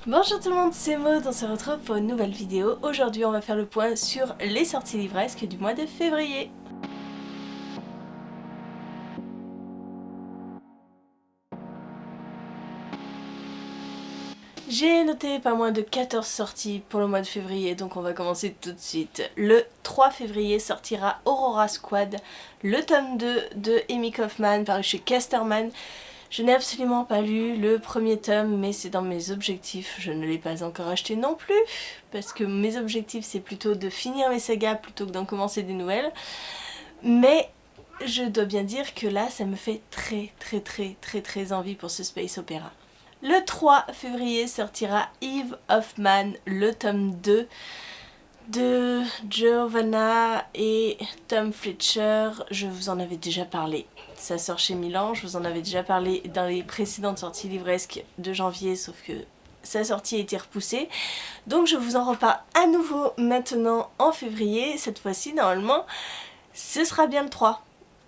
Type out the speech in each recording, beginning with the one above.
Bonjour tout le monde, c'est Maud, on se retrouve pour une nouvelle vidéo. Aujourd'hui on va faire le point sur les sorties livresques du mois de février. J'ai noté pas moins de 14 sorties pour le mois de février, donc on va commencer tout de suite. Le 3 février sortira Aurora Squad, le tome 2 de Amy Kaufman paru chez Casterman. Je n'ai absolument pas lu le premier tome, mais c'est dans mes objectifs. Je ne l'ai pas encore acheté non plus, parce que mes objectifs c'est plutôt de finir mes sagas plutôt que d'en commencer des nouvelles. Mais je dois bien dire que là, ça me fait très envie pour ce space opéra. Le 3 février sortira Eve of Man, le tome 2 de Giovanna et Tom Fletcher. Je vous en avais déjà parlé. Ça sort chez Milan, je vous en avais déjà parlé dans les précédentes sorties livresques de janvier, sauf que sa sortie a été repoussée. Donc je vous en reparle à nouveau maintenant en février. Cette fois-ci, normalement, ce sera bien le 3.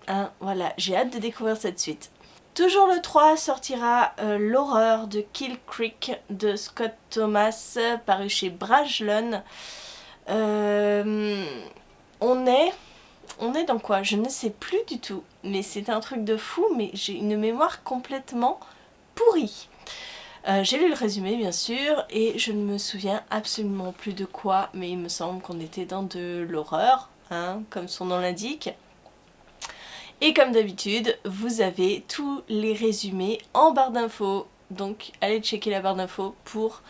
Hein, voilà, j'ai hâte de découvrir cette suite. Toujours le 3 sortira L'horreur de Kill Creek de Scott Thomas, paru chez Brajlon. On est dans quoi? Je ne sais plus du tout, mais c'est un truc de fou, mais j'ai une mémoire complètement pourrie. J'ai lu le résumé bien sûr, et je ne me souviens absolument plus de quoi, mais il me semble qu'on était dans de l'horreur, hein, comme son nom l'indique. Et comme d'habitude, vous avez tous les résumés en barre d'infos, donc allez checker la barre d'infos pour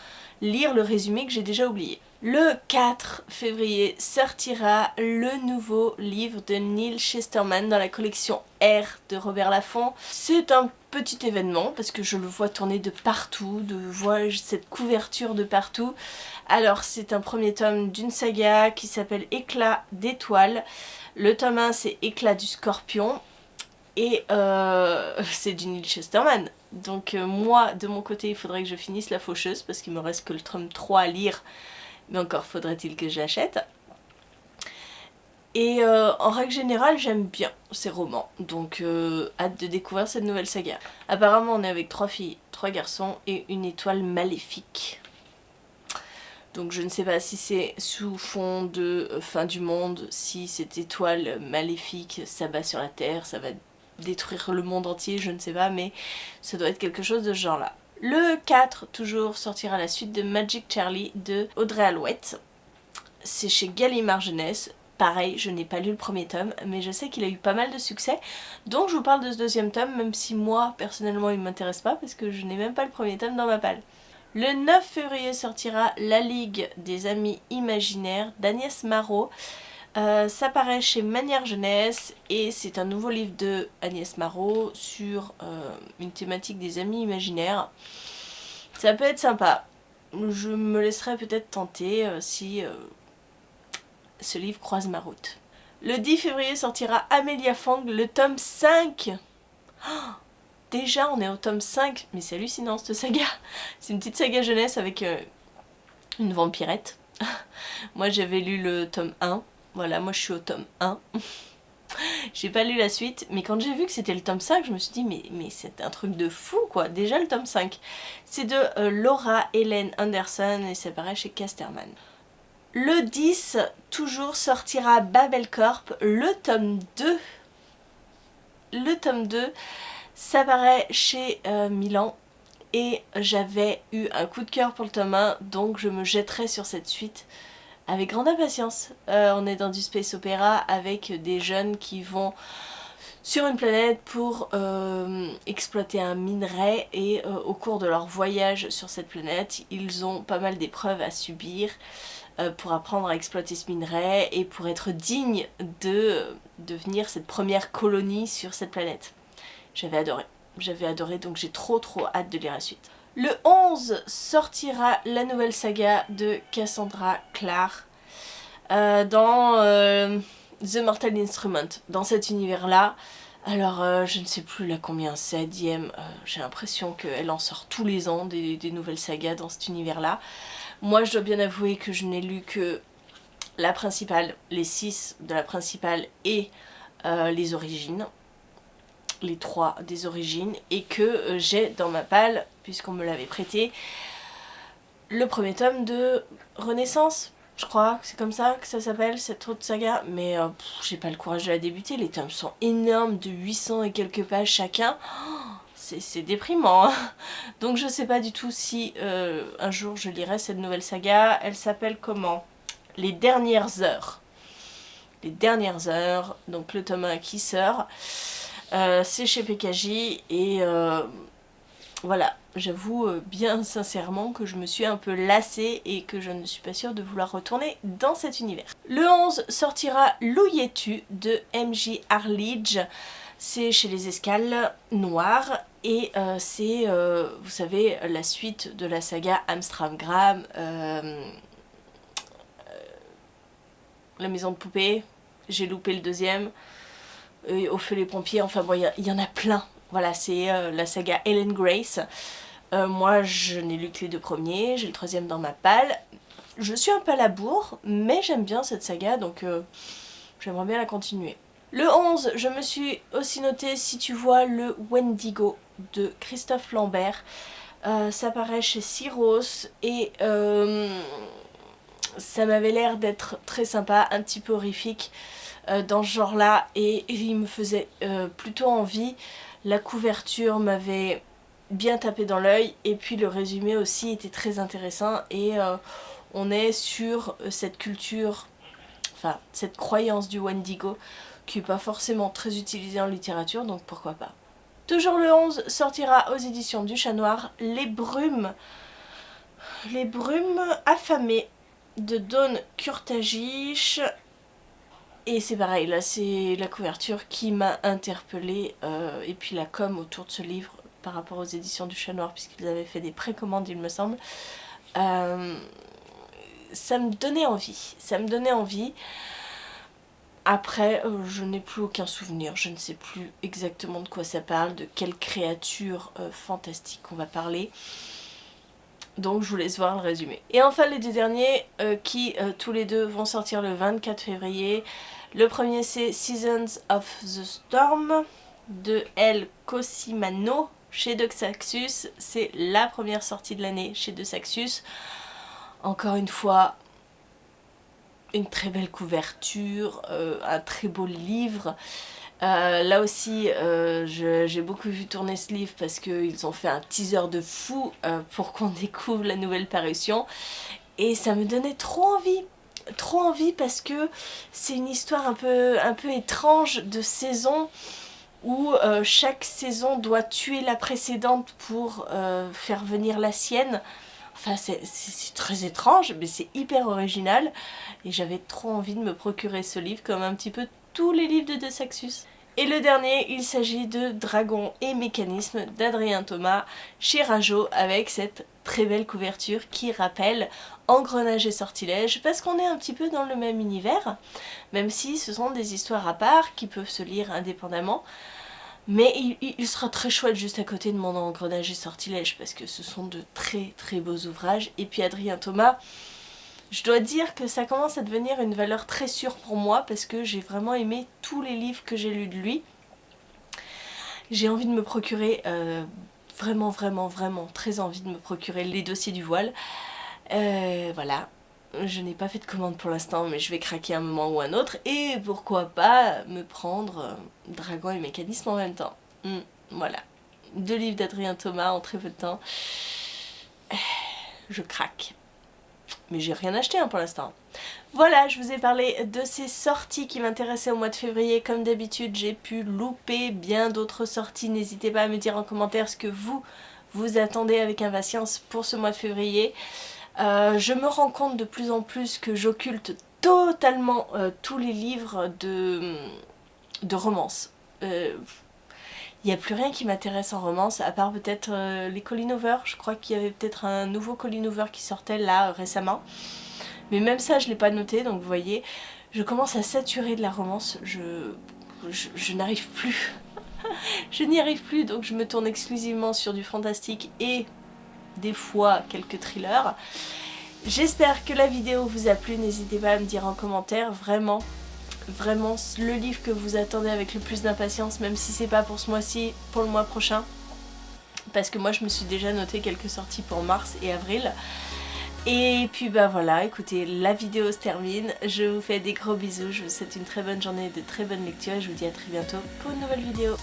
lire le résumé que j'ai déjà oublié. Le 4 février sortira le nouveau livre de Neal Shusterman dans la collection R de Robert Laffont. C'est un petit événement parce que je le vois tourner de partout, je vois cette couverture de partout. Alors c'est un premier tome d'une saga qui s'appelle Éclat d'étoiles. Le tome 1 c'est Éclat du scorpion et c'est du Neal Shusterman. Donc moi de mon côté il faudrait que je finisse La Faucheuse parce qu'il me reste que le tome 3 à lire. Mais encore faudrait-il que j'achète. Et en règle générale, j'aime bien ces romans. Donc hâte de découvrir cette nouvelle saga. Apparemment, on est avec 3 filles, 3 garçons et une étoile maléfique. Donc je ne sais pas si c'est sous fond de fin du monde, si cette étoile maléfique s'abat sur la Terre, ça va détruire le monde entier, je ne sais pas, mais ça doit être quelque chose de ce genre-là. Le 4, toujours, sortira la suite de Magic Charlie de Audrey Alouette. C'est chez Gallimard Jeunesse. Pareil, je n'ai pas lu le premier tome, mais je sais qu'il a eu pas mal de succès. Donc je vous parle de ce deuxième tome, même si moi, personnellement, il ne m'intéresse pas, parce que je n'ai même pas le premier tome dans ma palle. Le 9 février sortira La Ligue des Amis Imaginaires d'Agnès Marot. Ça paraît chez Manière Jeunesse et c'est un nouveau livre de Agnès Marot sur une thématique des amis imaginaires. Ça peut être sympa. Je me laisserai peut-être tenter si ce livre croise ma route. Le 10 février sortira Amelia Fang, le tome 5. Oh, déjà on est au tome 5, mais c'est hallucinant cette saga. C'est une petite saga jeunesse avec une vampirette. Moi j'avais lu le tome 1. Voilà, moi je suis au tome 1. J'ai pas lu la suite, mais quand j'ai vu que c'était le tome 5, je me suis dit mais c'est un truc de fou quoi, déjà le tome 5. C'est de Laura Helen Anderson et ça paraît chez Casterman. Le 10, toujours sortira Babel Corp, le tome 2. Le tome 2, ça paraît chez Milan. Et j'avais eu un coup de cœur pour le tome 1, donc je me jetterai sur cette suite avec grande impatience. On est dans du space opéra avec des jeunes qui vont sur une planète pour exploiter un minerai et au cours de leur voyage sur cette planète, ils ont pas mal d'épreuves à subir pour apprendre à exploiter ce minerai et pour être dignes de devenir cette première colonie sur cette planète. J'avais adoré, donc j'ai trop hâte de lire la suite. Le 11 sortira la nouvelle saga de Cassandra Clare dans The Mortal Instrument, dans cet univers-là. Alors je ne sais plus la combien c'est, Diem, j'ai l'impression qu'elle en sort tous les ans des nouvelles sagas dans cet univers-là. Moi je dois bien avouer que je n'ai lu que la principale, les 6 de la principale et les origines. Les 3 des origines et que j'ai dans ma palle, puisqu'on me l'avait prêté, le premier tome de Renaissance. Je crois que c'est comme ça que ça s'appelle, cette autre saga. Mais j'ai pas le courage de la débuter. Les tomes sont énormes, de 800 et quelques pages chacun. Oh, c'est déprimant. Hein. Donc je sais pas du tout si un jour je lirai cette nouvelle saga. Elle s'appelle comment? Les dernières heures. Les dernières heures. Donc le tome 1 qui sort. C'est chez PKJ. Et voilà. J'avoue bien sincèrement que je me suis un peu lassée et que je ne suis pas sûre de vouloir retourner dans cet univers. Le 11 sortira L'Ouillet-tu de MJ Arledge. C'est chez les Escales Noires et c'est, vous savez, la suite de la saga Amstramgram, la maison de poupée, j'ai loupé le deuxième, Au feu les pompiers, enfin bon, il y en a plein. Voilà, c'est la saga Ellen Grace. Moi, je n'ai lu que les 2 premiers, j'ai le 3e dans ma palle. Je suis un peu à la bourre, mais j'aime bien cette saga, donc j'aimerais bien la continuer. Le 11, je me suis aussi noté Si tu vois le Wendigo de Christophe Lambert. Ça paraît chez Syros et ça m'avait l'air d'être très sympa, un petit peu horrifique dans ce genre-là et il me faisait plutôt envie. La couverture m'avait bien tapé dans l'œil et puis le résumé aussi était très intéressant et on est sur cette culture, enfin cette croyance du Wendigo qui n'est pas forcément très utilisée en littérature, donc pourquoi pas. Toujours le 11 sortira aux éditions du Chat Noir Les Brumes affamées de Dawn Kurtagic. Et c'est pareil, là c'est la couverture qui m'a interpellée et puis la com autour de ce livre par rapport aux éditions du Chat Noir puisqu'ils avaient fait des précommandes il me semble. Ça me donnait envie. Après, je n'ai plus aucun souvenir, je ne sais plus exactement de quoi ça parle, de quelle créature fantastique on va parler. Donc je vous laisse voir le résumé. Et enfin les 2 derniers qui tous les 2 vont sortir le 24 février. Le premier c'est Seasons of the Storm de El Cosimano chez De Saxus. C'est la première sortie de l'année chez De Saxus. Encore une fois, une très belle couverture, un très beau livre. Là aussi, j'ai beaucoup vu tourner ce livre parce qu'ils ont fait un teaser de fou pour qu'on découvre la nouvelle parution. Et ça me donnait trop envie parce que c'est une histoire un peu étrange de saison où chaque saison doit tuer la précédente pour faire venir la sienne. Enfin, c'est très étrange, mais c'est hyper original. Et j'avais trop envie de me procurer ce livre, comme un petit peu tous les livres de Saxus. Et le dernier, il s'agit de Dragon et Mécanisme d'Adrien Thomas chez Rajo, avec cette très belle couverture qui rappelle Engrenage et Sortilège, parce qu'on est un petit peu dans le même univers, même si ce sont des histoires à part qui peuvent se lire indépendamment. Mais il sera très chouette juste à côté de mon Engrenage et Sortilège parce que ce sont de très très beaux ouvrages. Et puis Adrien Thomas, je dois dire que ça commence à devenir une valeur très sûre pour moi parce que j'ai vraiment aimé tous les livres que j'ai lus de lui. J'ai envie de me procurer, vraiment très envie de me procurer les dossiers du voile. Voilà. Je n'ai pas fait de commande pour l'instant, mais je vais craquer un moment ou un autre. Et pourquoi pas me prendre Dragon et Mécanisme en même temps. Voilà. 2 livres d'Adrien Thomas en très peu de temps. Je craque. Mais j'ai rien acheté pour l'instant. Voilà, je vous ai parlé de ces sorties qui m'intéressaient au mois de février. Comme d'habitude, j'ai pu louper bien d'autres sorties. N'hésitez pas à me dire en commentaire ce que vous attendez avec impatience pour ce mois de février. Je me rends compte de plus en plus que j'occulte totalement tous les livres de romance. Il n'y a plus rien qui m'intéresse en romance, à part peut-être les Colleen Hoover. Je crois qu'il y avait peut-être un nouveau Colleen Hoover qui sortait là récemment. Mais même ça, je ne l'ai pas noté, donc vous voyez, je commence à saturer de la romance. Je n'arrive plus. Je n'y arrive plus, donc je me tourne exclusivement sur du fantastique et des fois quelques thrillers. J'espère que la vidéo vous a plu, n'hésitez pas à me dire en commentaire vraiment le livre que vous attendez avec le plus d'impatience, même si c'est pas pour ce mois-ci, pour le mois prochain, parce que moi je me suis déjà noté quelques sorties pour mars et avril. Et puis bah voilà, écoutez, la vidéo se termine. Je vous fais des gros bisous, je vous souhaite une très bonne journée, de très bonnes lectures et je vous dis à très bientôt pour une nouvelle vidéo.